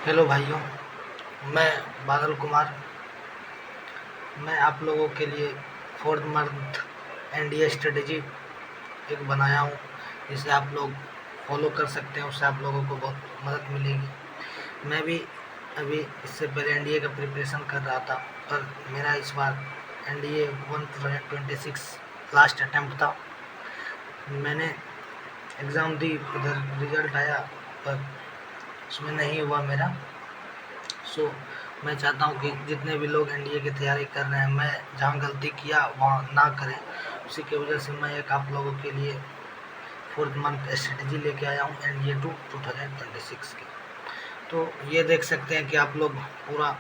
Hello भाइयों, मैं बादल कुमार। मैं आप लोगों के लिए फोर्थ मंथ एनडीए स्ट्रेटेजी एक बनाया हूँ, जिसे आप लोग फॉलो कर सकते हैं। उससे आप लोगों को बहुत मदद मिलेगी। मैं भी अभी इससे पहले एनडीए का प्रिपरेशन कर रहा था, पर मेरा इस बार एनडीए 2026 लास्ट अटैम्प्ट था। मैंने एग्ज़ाम दी, उधर रिजल्ट आया, पर उसमें नहीं हुआ मेरा। मैं चाहता हूँ कि जितने भी लोग एनडीए की तैयारी कर रहे हैं, मैं जहाँ गलती किया वहाँ ना करें। उसी की वजह से मैं एक आप लोगों के लिए फोर्थ मंथ स्ट्रेटजी लेके आया हूँ एनडीए 2026 की। तो ये देख सकते हैं कि आप लोग पूरा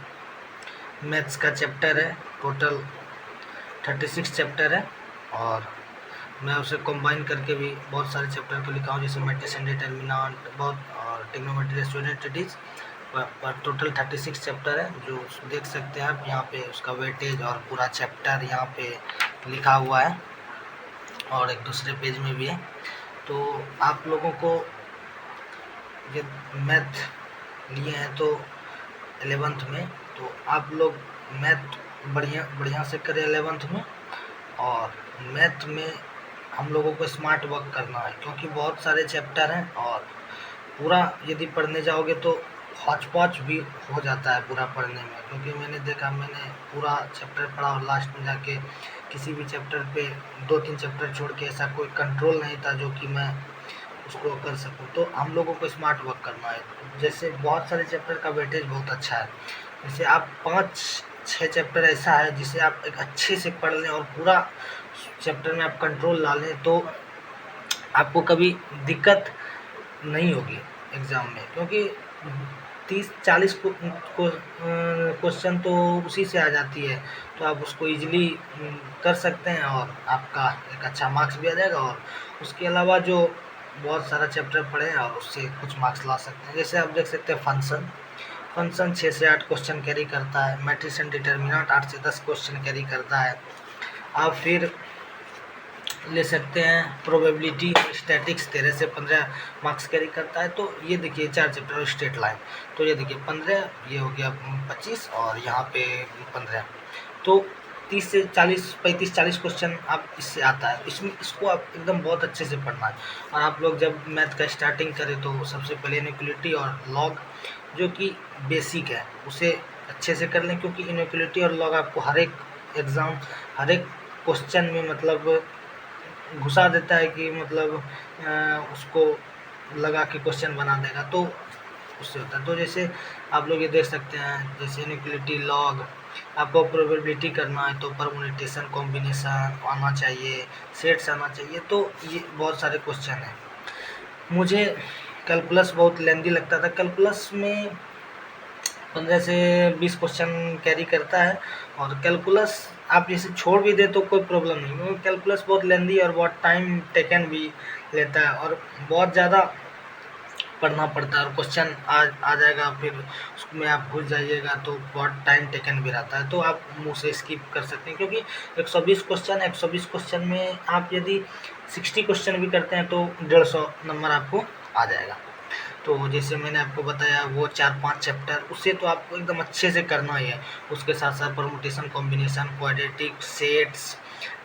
मैथ्स का चैप्टर है, टोटल 36 चैप्टर है, और मैं उसे कंबाइन करके भी बहुत सारे चैप्टर को लिखा हूँ, जैसे मैट्रिक्स एंड डिटरमिनेंट बहुत, और ट्रिग्नोमेट्री रेशोनेटिविटीज पर टोटल 36 चैप्टर है। जो देख सकते हैं आप यहाँ पे उसका वेटेज और पूरा चैप्टर यहाँ पे लिखा हुआ है, और एक दूसरे पेज में भी है। तो आप लोगों को ये मैथ लिए हैं तो 11th में, तो आप लोग मैथ बढ़िया से करें 11th में। और मैथ में हम लोगों को स्मार्ट वर्क करना है, क्योंकि बहुत सारे चैप्टर हैं, और पूरा यदि पढ़ने जाओगे तो हौच-पौच भी हो जाता है पूरा पढ़ने में। क्योंकि मैंने देखा, मैंने पूरा चैप्टर पढ़ा और लास्ट में जाके किसी भी चैप्टर पे 2-3 चैप्टर छोड़ के ऐसा कोई कंट्रोल नहीं था जो कि मैं उसको कर सकूँ। तो हम लोगों को स्मार्ट वर्क करना है। जैसे बहुत सारे चैप्टर का वेटेज बहुत अच्छा है, जैसे आप 5-6 चैप्टर ऐसा है जिसे आप एक अच्छे से पढ़ लें और पूरा चैप्टर में आप कंट्रोल ला लें, तो आपको कभी दिक्कत नहीं होगी एग्ज़ाम में। क्योंकि 30-40 क्वेश्चन तो उसी से आ जाती है, तो आप उसको ईजिली कर सकते हैं, और आपका एक अच्छा मार्क्स भी आ जाएगा। और उसके अलावा जो बहुत सारा चैप्टर पढ़े हैं और उससे कुछ मार्क्स ला सकते हैं। जैसे आप देख सकते हैं फंक्शन 6 से 8 क्वेश्चन कैरी करता है, मैट्रिक्स एंड डिटरमिनेंट 8 से 10 क्वेश्चन कैरी करता है। आप फिर ले सकते हैं प्रोबेबिलिटी और स्टैटिक्स 13 से 15 मार्क्स कैरी करता है। तो ये देखिए 4 चैप्टर और स्ट्रेट लाइन, तो ये देखिए 15, ये हो गया 25, और यहाँ पे 15, तो 30 से 40, 35-40 क्वेश्चन आप इससे आता है। इसको आप एकदम बहुत अच्छे से पढ़ना है। और आप लोग जब मैथ का स्टार्टिंग करें तो सबसे पहले इनइक्वालिटी और लॉग, जो कि बेसिक है, उसे अच्छे से कर लें। क्योंकि इनइक्वालिटी और लॉग आपको हर एक एग्ज़ाम, हर एक क्वेश्चन में मतलब घुसा देता है कि मतलब उसको लगा के क्वेश्चन बना देगा, तो उससे होता है। तो जैसे आप लोग ये देख सकते हैं, जैसे इनइक्वालिटी लॉग, आपको प्रोबेबिलिटी करना है तो परम्यूटेशन कॉम्बिनेशन आना चाहिए, सेट्स आना चाहिए। तो ये बहुत सारे क्वेश्चन हैं। मुझे कैलकुलस बहुत लेंदी लगता था। कैलकुलस में 15 से 20 क्वेश्चन कैरी करता है, और कैलकुलस आप जैसे छोड़ भी दे तो कोई प्रॉब्लम नहीं, क्योंकि कैलकुलस बहुत लेंदी और बहुत टाइम टेकन भी लेता है, और बहुत ज़्यादा पढ़ना पड़ता है। और क्वेश्चन आ जाएगा, फिर उसमें आप घुस जाइएगा तो बहुत टाइम टेकन भी रहता है। तो आप मुँह से स्किप कर सकते हैं, क्योंकि 120 क्वेश्चन है। 120 क्वेश्चन में आप यदि 60 क्वेश्चन भी करते हैं तो 150 नंबर आपको आ जाएगा। तो जैसे मैंने आपको बताया वो 4-5 चैप्टर, उससे तो आपको एकदम अच्छे से करना ही है। उसके साथ साथ परमुटेशन कॉम्बिनेशन, क्वाड्रेटिक, सेट्स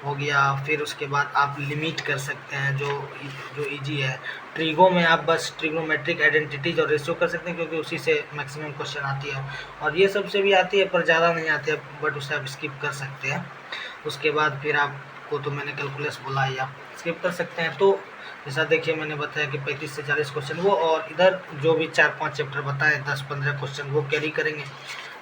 हो गया। फिर उसके बाद आप लिमिट कर सकते हैं, जो इजी है। ट्रिगो में आप बस ट्रिग्नोमेट्रिक आइडेंटिटीज और रेशियो कर सकते हैं, क्योंकि उसी से मैक्सिमम क्वेश्चन आती है। और ये सबसे भी आती है, पर ज़्यादा नहीं आती है, बट उसे आप स्किप कर सकते हैं। उसके बाद फिर आपको, तो मैंने कैलकुलस बोला ही, आप स्किप कर सकते हैं। तो जैसा देखिए मैंने बताया कि 35 से 40 क्वेश्चन वो, और इधर जो भी 4-5 चैप्टर बताए 10-15 क्वेश्चन वो कैरी करेंगे।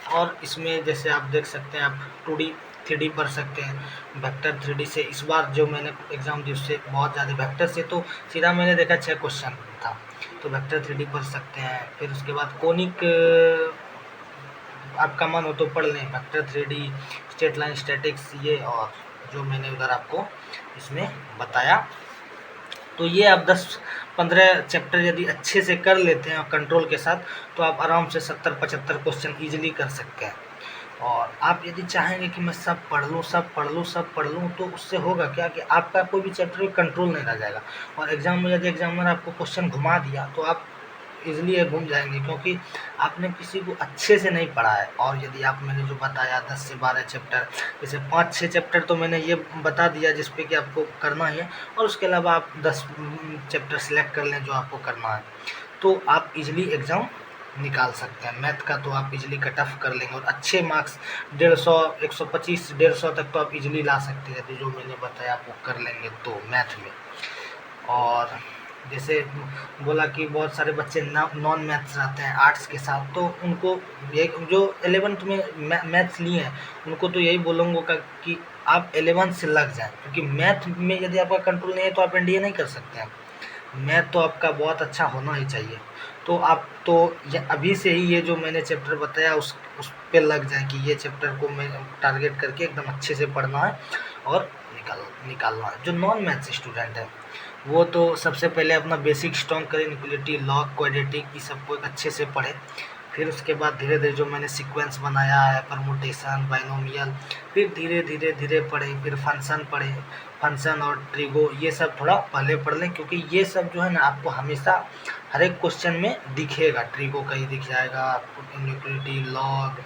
और इसमें जैसे आप देख सकते हैं, आप 2D 3D पढ़ सकते हैं। वेक्टर 3D से इस बार जो मैंने एग्ज़ाम दी उससे बहुत ज़्यादा वेक्टर से तो सीधा मैंने देखा 6 क्वेश्चन था, तो वेक्टर 3D पढ़ सकते हैं। फिर उसके बाद कोनिक, आपका मन हो तो पढ़ लें, vector 3D, straight line, statics, ये और जो मैंने उधर आपको इसमें बताया। तो ये आप 10-15 चैप्टर यदि अच्छे से कर लेते हैं और कंट्रोल के साथ, तो आप आराम से 70-75 क्वेश्चन ईजिली कर सकते हैं। और आप यदि चाहेंगे कि मैं सब पढ़ लूँ, तो उससे होगा क्या कि आपका कोई भी चैप्टर में कंट्रोल नहीं रह जाएगा। और एग्ज़ाम में यदि एग्जामिनर आपको क्वेश्चन घुमा दिया, तो आप ईज़िली ये घूम जाएँगे, क्योंकि आपने किसी को अच्छे से नहीं पढ़ा है। और यदि आप मैंने जो बताया 10 से 12 चैप्टर, जैसे 5-6 चैप्टर तो मैंने ये बता दिया जिस पे कि आपको करना ही है, और उसके अलावा आप 10 चैप्टर सेलेक्ट कर लें जो आपको करना है, तो आप ईज़िली एग्ज़ाम निकाल सकते हैं। मैथ का तो आप इजीली कट ऑफ कर लेंगे और अच्छे मार्क्स 150, 125, 150 तक तो आप इजीली ला सकते हैं, तो जो मैंने बताया आप वो कर लेंगे तो मैथ में। और जैसे बोला कि बहुत सारे बच्चे नॉन मैथ्स रहते हैं आर्ट्स के साथ, तो उनको ये जो 11th में मैथ्स लिए हैं उनको तो यही बोलूँगा कि आप 11th से लग जाएं, क्योंकि मैथ में यदि आपका कंट्रोल नहीं है तो आप एनडीए नहीं कर सकते हैं। मैथ तो आपका बहुत अच्छा होना ही चाहिए। तो आप तो ये अभी से ही ये जो मैंने चैप्टर बताया उस पे लग जाए कि ये चैप्टर को मैं टारगेट करके एकदम अच्छे से पढ़ना है और निकालना है। जो नॉन मैथ्स स्टूडेंट है वो तो सबसे पहले अपना बेसिक स्ट्रॉन्ग करें, इनक्वलिटी, लॉग, क्वाड्रेटिक, ये सबको एक अच्छे से पढ़ें। फिर उसके बाद धीरे धीरे जो मैंने सीक्वेंस बनाया है, परमुटेशन, बाइनोमियल, फिर धीरे धीरे धीरे पढ़ें। फिर फंक्शन पढ़ें, फंक्शन और ट्रिगो, ये सब थोड़ा पहले पढ़ लें, क्योंकि ये सब जो है ना आपको हमेशा हर एक क्वेश्चन में दिखेगा। ट्रिगो कहीं दिख जाएगा आपको, इनइक्वलिटी, लॉग,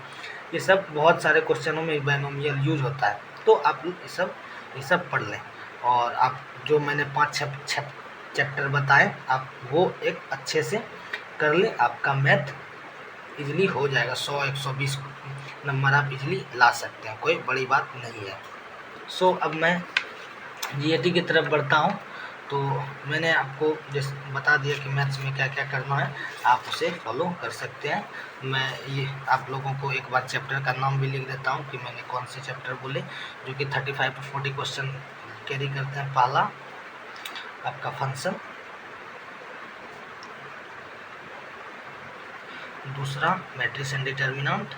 ये सब बहुत सारे क्वेश्चनों में बाइनोमियल यूज होता है। तो आप ये सब पढ़ लें, और आप जो मैंने 5-6 चैप्टर बताए आप वो एक अच्छे से कर लें, आपका मैथ इजीली हो जाएगा। 100-120 नंबर आप इजीली ला सकते हैं, कोई बड़ी बात नहीं है। अब मैं जीएटी की तरफ बढ़ता हूँ। तो मैंने आपको जैसे बता दिया कि मैथ्स में क्या क्या करना है, आप उसे फॉलो कर सकते हैं। मैं ये आप लोगों को एक बार चैप्टर का नाम भी लिख देता हूँ कि मैंने कौन से चैप्टर बोले, जो कि 35 to 40 क्वेश्चन कैरी करते हैं। पहला आपका फंक्शन, दूसरा मैट्रिक्स एंड डिटर्मिनेंट,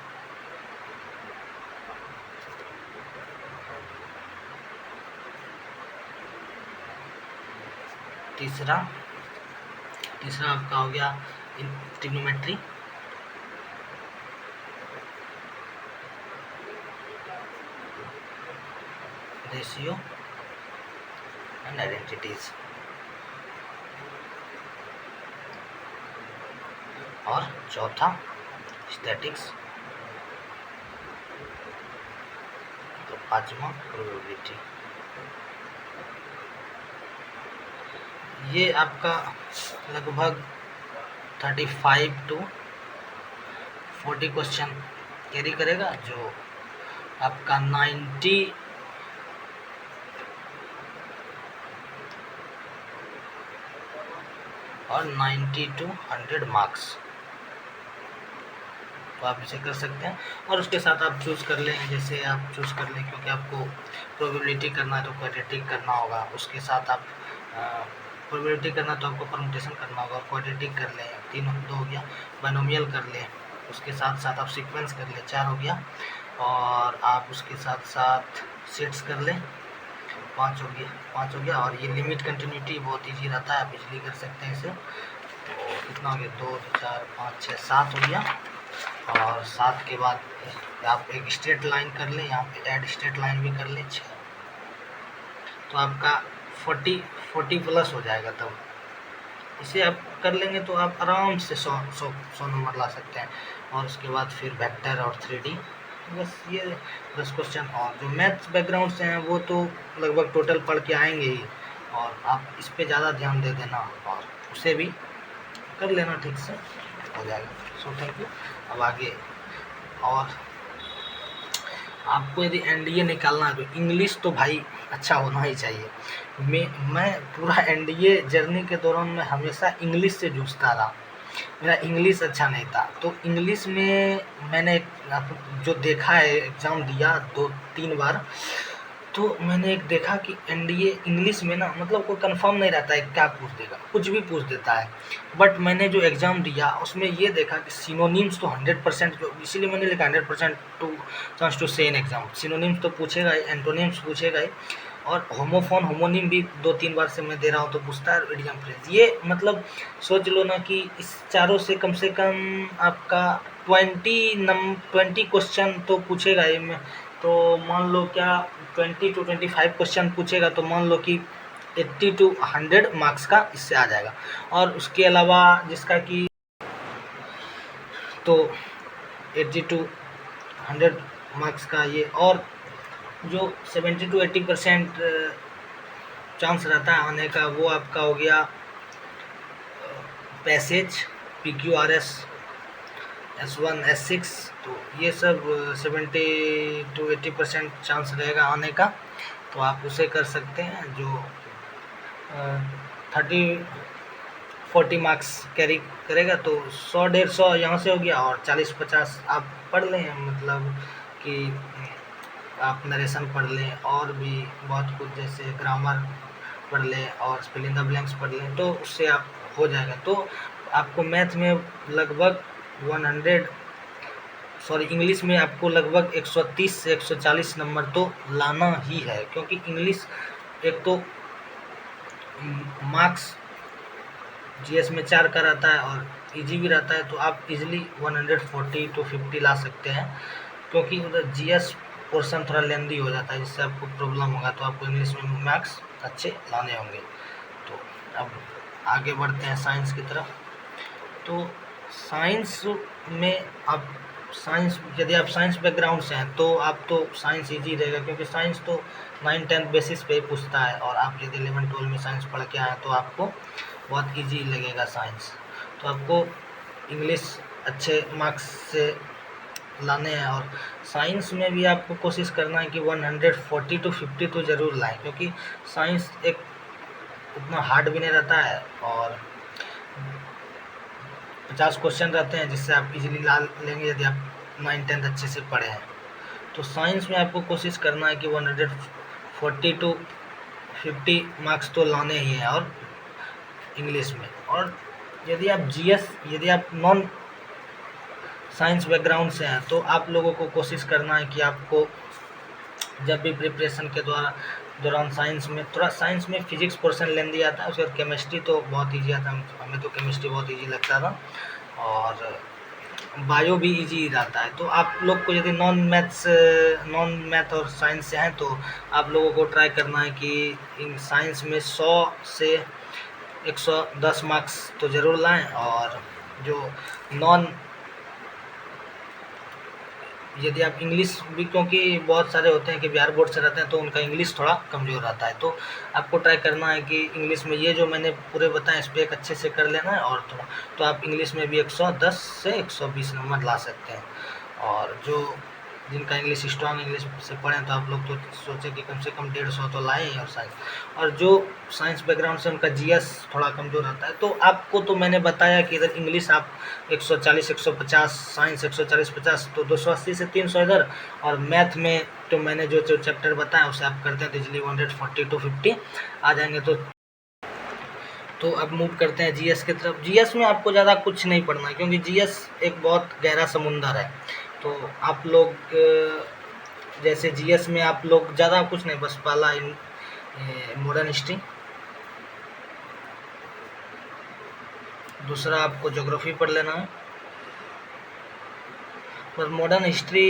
तीसरा आपका हो गया ट्रिग्नोमेट्री, रेशियो एंड आइडेंटिटीज, और चौथा स्टैटिक्स, तो पांचवा प्रोबेबिलिटी। ये आपका लगभग 35 to 40 क्वेश्चन कैरी करेगा, जो आपका 90 और 90 to 100 मार्क्स। तो आप इसे कर सकते हैं, और उसके साथ आप चूज़ कर लें, जैसे आप चूज़ कर लें, क्योंकि आपको प्रोबेबिलिटी करना है तो क्वाड्रेटिक करना होगा, उसके साथ आप प्रोबेबिलिटी करना तो आपको परमुटेशन करना होगा, और क्वाड्रेटिक कर लें, 2 हो गया, बाइनोमियल कर लें, उसके साथ साथ आप सीक्वेंस कर लें, 4 हो गया, और आप उसके साथ साथ सेट्स कर लें, 5 हो गया, और ये लिमिट कंटिन्यूटी बहुत ईजी रहता है, आप इजीली कर सकते हैं इसे। तो कितना हो गया, 2, 4, 5, 6, 7 हो गया, और 7 के बाद आप एक स्ट्रेट लाइन कर लें, यहाँ पे ऐड स्ट्रेट लाइन भी कर लें, 6, तो आपका 40 प्लस हो जाएगा। तब इसे आप कर लेंगे तो आप आराम से 100 नंबर ला सकते हैं। और उसके बाद फिर वेक्टर और 3D, बस ये 10 क्वेश्चन। और जो मैथ्स बैकग्राउंड से हैं वो तो लगभग टोटल पढ़ के आएंगे ही, और आप इस पे ज़्यादा ध्यान दे देना और उसे भी कर लेना, ठीक से हो जाएगा। Thank you. अब आगे, और आपको यदि एनडीए निकालना है तो इंग्लिश तो भाई अच्छा होना ही चाहिए। मैं पूरा एनडीए जर्नी के दौरान मैं हमेशा इंग्लिश से जूझता रहा, मेरा इंग्लिश अच्छा नहीं था। तो इंग्लिश में मैंने जो देखा है, एग्ज़ाम दिया 2-3 बार, तो मैंने एक देखा कि एनडीए इंग्लिश में ना मतलब कोई कंफर्म नहीं रहता है क्या पूछ देगा, कुछ भी पूछ देता है। बट मैंने जो एग्ज़ाम दिया उसमें ये देखा कि सिनोनिम्स तो 100%, इसीलिए मैंने लिखा 100% टू चांस टू से इन एग्ज़ाम। सिनोनिम्स तो पूछेगा ही, एंटोनिम्स पूछेगा ही, और होमोफोन होमोनिम भी 2-3 बार से मैं दे रहा हूँ तो पूछता है, इडियम फ्रेज। ये मतलब सोच लो ना कि इस चारों से कम आपका 20 क्वेश्चन तो पूछेगा ही। मैं तो मान लो क्या 20 to 25 क्वेश्चन पूछेगा, तो मान लो कि 80 to 100 मार्क्स का इससे आ जाएगा। और उसके अलावा जिसका कि तो 80 to 100 मार्क्स का ये, और जो 70 to 80% चांस रहता है आने का, वो आपका हो गया पैसेज, PQRS, S1 S6। तो ये सब 70 to 80% चांस रहेगा आने का, तो आप उसे कर सकते हैं, जो 30-40 मार्क्स कैरी करेगा। तो 100-150 यहाँ से हो गया, और 40-50 आप पढ़ लें, मतलब कि आप नरेशन पढ़ लें, और भी बहुत कुछ जैसे ग्रामर पढ़ लें और फिल द ब्लैंक्स पढ़ लें, तो उससे आप हो जाएगा। तो आपको मैथ में लगभग इंग्लिश में आपको लगभग 130 से 140 नंबर तो लाना ही है, क्योंकि इंग्लिश एक तो मार्क्स जीएस में 4 का रहता है और इजी भी रहता है, तो आप इजीली 140 to 50 ला सकते हैं, क्योंकि उधर जीएस पोर्शन थोड़ा लेंदी हो जाता है, जिससे आपको प्रॉब्लम होगा, तो आपको इंग्लिश में मार्क्स अच्छे लाने होंगे। तो अब आगे बढ़ते हैं साइंस की तरफ। तो साइंस में आप यदि आप साइंस बैकग्राउंड से हैं तो आप तो साइंस इजी रहेगा, क्योंकि साइंस तो 9-10 बेसिस पे ही पूछता है, और आप यदि 11-12 में साइंस पढ़ के आए तो आपको बहुत इजी लगेगा साइंस। तो आपको इंग्लिश अच्छे मार्क्स से लाने हैं, और साइंस में भी आपको कोशिश करना है कि 140 to 50 तो ज़रूर लाएं, क्योंकि साइंस एक उतना हार्ड भी नहीं रहता है, और 50 क्वेश्चन रहते हैं, जिससे आप इजीली ला लेंगे यदि आप 9-10 अच्छे से पढ़े हैं। तो साइंस में आपको कोशिश करना है कि 140 to 50 मार्क्स तो लाने ही हैं, और इंग्लिश में। और यदि आप नॉन साइंस बैकग्राउंड से हैं तो आप लोगों को कोशिश करना है कि आपको जब भी प्रिपरेशन के दौरान साइंस में फिजिक्स पोर्शन लेंदी आता है, उसके बाद केमिस्ट्री तो बहुत ईजी आता है, हमें तो केमिस्ट्री बहुत ईजी लगता था, और बायो भी इजी रहता है। तो आप लोग को यदि नॉन मैथ और साइंस से हैं तो आप लोगों को ट्राई करना है कि इन साइंस में 100 से 110 मार्क्स तो ज़रूर लाएं, और जो यदि आप इंग्लिश भी, क्योंकि बहुत सारे होते हैं कि बिहार बोर्ड से रहते हैं तो उनका इंग्लिश थोड़ा कमज़ोर रहता है, तो आपको ट्राई करना है कि इंग्लिश में ये जो मैंने पूरे बताए इस पर एक अच्छे से कर लेना है, और थोड़ा तो आप इंग्लिश में भी 110 से 120 नंबर ला सकते हैं। और जो जिनका इंग्लिश स्ट्रॉन्ग इंग्लिश से पढ़ें तो आप लोग तो सोचें कि कम से कम 150 तो लाएँ, और साइंस, और जो साइंस बैकग्राउंड से उनका जीएस थोड़ा कमज़ोर रहता है, तो आपको तो मैंने बताया कि इधर इंग्लिश आप 140-150, साइंस 140-50, तो 280 से 300 इधर, और मैथ में तो मैंने जो चैप्टर बताया उसे आप करते हैं तो इजली 140 to 50 आ जाएंगे। तो अब मूव करते हैं जीएस की तरफ। जीएस में आपको ज़्यादा कुछ नहीं पढ़ना है, क्योंकि जीएस एक बहुत गहरा समुंदर है। तो आप लोग जैसे जीएस में आप लोग ज़्यादा कुछ नहीं, बस पहला मॉडर्न हिस्ट्री, दूसरा आपको ज्योग्राफी पढ़ लेना है। बस मॉडर्न हिस्ट्री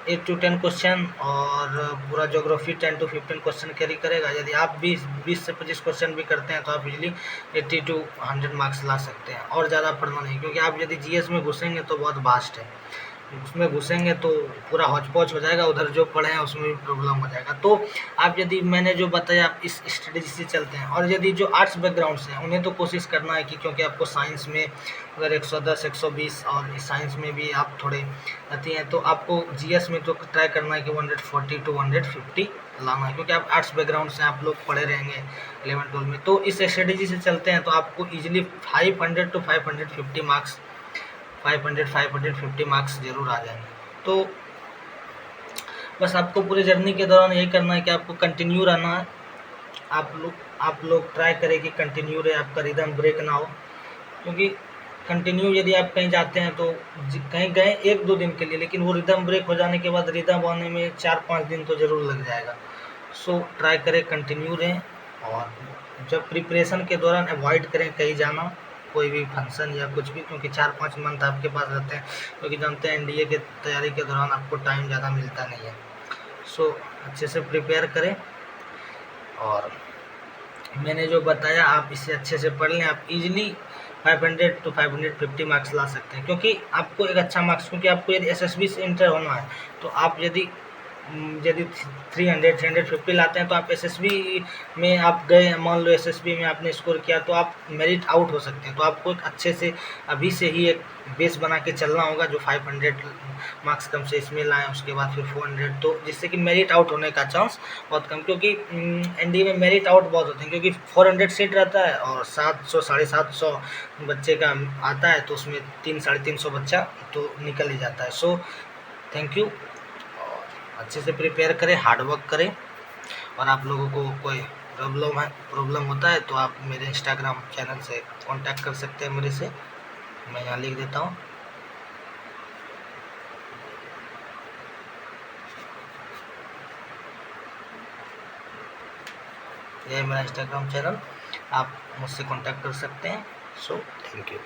8 to 10 क्वेश्चन, और पूरा ज्योग्राफी 10 to 15 क्वेश्चन कैरी करेगा। यदि आप 20 से 25 क्वेश्चन भी करते हैं तो आप इजीली 80 to 100 मार्क्स ला सकते हैं, और ज़्यादा पढ़ना नहीं, क्योंकि आप यदि जीएस में घुसेंगे तो बहुत वास्ट है, उसमें घुसेंगे तो पूरा हौच-पौच हो जाएगा, उधर जो पढ़े हैं उसमें भी प्रॉब्लम हो जाएगा। तो आप यदि मैंने जो बताया आप इस स्ट्रेटजी से चलते हैं, और यदि जो आर्ट्स बैकग्राउंड से हैं उन्हें तो कोशिश करना है कि, क्योंकि आपको साइंस में अगर 110-120 और साइंस में भी आप थोड़े आती हैं, तो आपको जीएस में तो ट्राई करना है कि 140 to 150 लाना है, क्योंकि आप आर्ट्स बैकग्राउंड से आप लोग पढ़े रहेंगे 11-12 में। तो इस स्ट्रेटजी से चलते हैं तो आपको ईजिली 500 to 550 मार्क्स ज़रूर आ जाएंगे। तो बस आपको पूरी जर्नी के दौरान यही करना है कि आपको कंटिन्यू रहना है। आप लोग ट्राई करें कि कंटिन्यू रहे, आपका रिदम ब्रेक ना हो, क्योंकि कंटिन्यू यदि आप कहीं जाते हैं तो कहीं गए 1-2 दिन के लिए, लेकिन वो रिदम ब्रेक हो जाने के बाद रिदम आने में 4-5 दिन तो ज़रूर लग जाएगा। सो ट्राई करें कंटिन्यू रहें, और जब प्रिपरेशन के दौरान अवॉइड करें कहीं जाना, कोई भी फंक्शन या कुछ भी, क्योंकि 4-5 मंथ आपके पास रहते हैं, क्योंकि जानते हैं एनडीए के तैयारी के दौरान आपको टाइम ज़्यादा मिलता नहीं है। सो अच्छे से प्रिपेयर करें, और मैंने जो बताया आप इसे अच्छे से पढ़ लें, आप इजीली 500 टू 550 मार्क्स ला सकते हैं, क्योंकि आपको एक अच्छा मार्क्स, क्योंकि आपको यदि एसएसबी से इंटर होना है तो आप यदि 300 350 लाते हैं तो आप एसएसबी में आप गए, मान लो एसएसबी में आपने स्कोर किया तो आप मेरिट आउट हो सकते हैं। तो आपको एक अच्छे से अभी से ही एक बेस बना के चलना होगा, जो 500 मार्क्स कम से इसमें लाएँ, उसके बाद फिर 400, तो जिससे कि मेरिट आउट होने का चांस बहुत कम, क्योंकि एनडीए में मेरिट आउट बहुत होते हैं, क्योंकि 400 सीट रहता है और 700 750 बच्चे का आता है, तो उसमें 300-350 बच्चा तो निकल ही जाता है। सो थैंक यू, और अच्छे से प्रिपेयर करें, हार्ड वर्क करें, और आप लोगों को कोई प्रॉब्लम होता है तो आप मेरे इंस्टाग्राम चैनल से कांटेक्ट कर सकते हैं मेरे से, मैं यहाँ लिख देता हूँ। यह है मेरा इंस्टाग्राम चैनल, आप मुझसे कांटेक्ट कर सकते हैं। So thank you.